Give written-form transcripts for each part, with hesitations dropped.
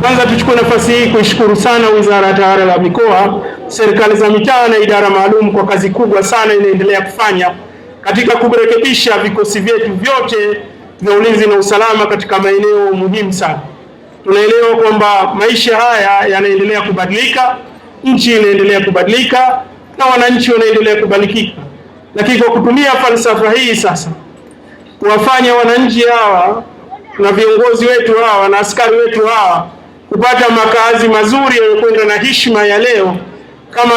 Kwanza tuchukue nafasi hii kuishukuru sana Wizara ya Tawala za Mikoa, serikali za mitaa na idara maalum kwa kazi kubwa sana inaendelea kufanya katika kurekebisha vikosi vyetu vyote vya ulinzi na usalama katika maeneo muhimu sana. Tunaelewa kwamba maisha haya yanaendelea kubadilika, nchi inaendelea kubadilika na wananchi wanaendelea kubadilika. Lakini kwa kutumia falsafa hii sasa, kuwafanya wananchi hawa na viongozi wetu hawa na askari wetu hawa kupata makazi mazuri yanayokwenda na heshima ya leo kama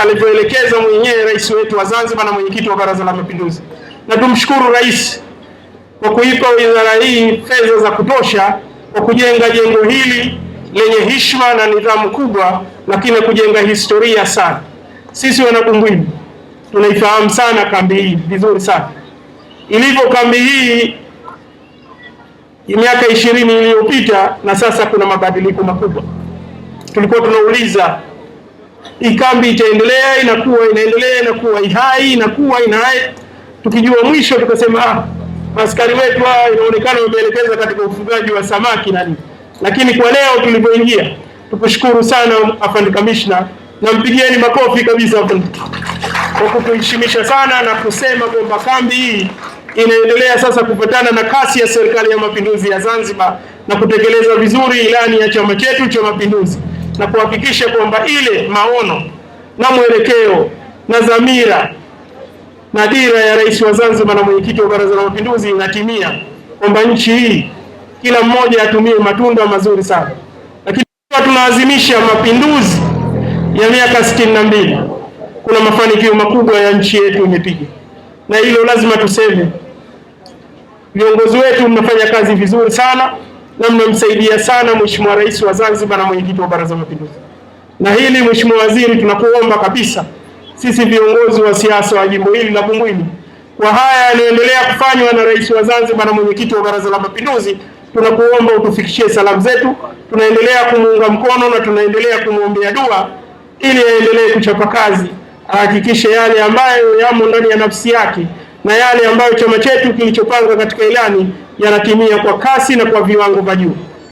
alivyoelekeza mwenyewe rais wetu wa Zanzibar na mwenyekiti wa Baraza la Mapinduzi. Na tumshukuru rais kwa kuipa wizara hii fedha za kutosha kwa kujenga jengo hili lenye heshima na nidhamu kubwa, lakini kujenga historia sana. Sisi Wanabumbwini tunaifahamu sana kambi hii vizuri sana. Ilivyo kambi hii miaka 20 iliyopita na sasa kuna mabadiliko makubwa. Tulikuwa tunauliza hii kambi itaendelea, inakuwa hai, tukijua mwisho tukasema askari wetu inaonekana wameelekeza katika ufugaji wa samaki na nini. Lakini kwa leo tulivyoingia, tukushukuru sana afande kamishna, na mpigieni makofi kabisa kwa kutuheshimisha sana na kusema kwamba kambi hii inaendelea sasa kufuatana na kasi ya Serikali ya Mapinduzi ya Zanzibar na kutekeleza vizuri ilani ya chama chetu cha Mapinduzi na kuhakikisha kwamba ile maono na mwelekeo na dhamira na dira ya rais wa Zanzibar na mwenyekiti wa Baraza la Mapinduzi inatimia, kwamba nchi hii kila mmoja atumie matunda mazuri sana. Lakini tunaadhimisha mapinduzi ya miaka 62, kuna mafanikio makubwa ya nchi yetu imepiga, na hilo lazima tuseme. Viongozi wetu mnafanya kazi vizuri sana na mnamsaidia sana Mheshimiwa Rais wa Zanzibar na mwenyekiti wa Baraza la Mapinduzi. Na hili Mheshimiwa Waziri, tunakuomba kabisa sisi viongozi wa siasa wa jimbo hili la Bumbwini, kwa haya yanaendelea kufanywa na Rais wa Zanzibar na mwenyekiti wa Baraza la Mapinduzi, tunakuomba utufikishie salamu zetu. Tunaendelea kumuunga mkono na tunaendelea kumwombea dua ili aendelee kuchapa kazi, ahakikishe yale ambayo yamo ndani ya nafsi yake na yale ambayo chama chetu kilichopanga katika ilani yanatimia kwa kasi na kwa viwango vya juu.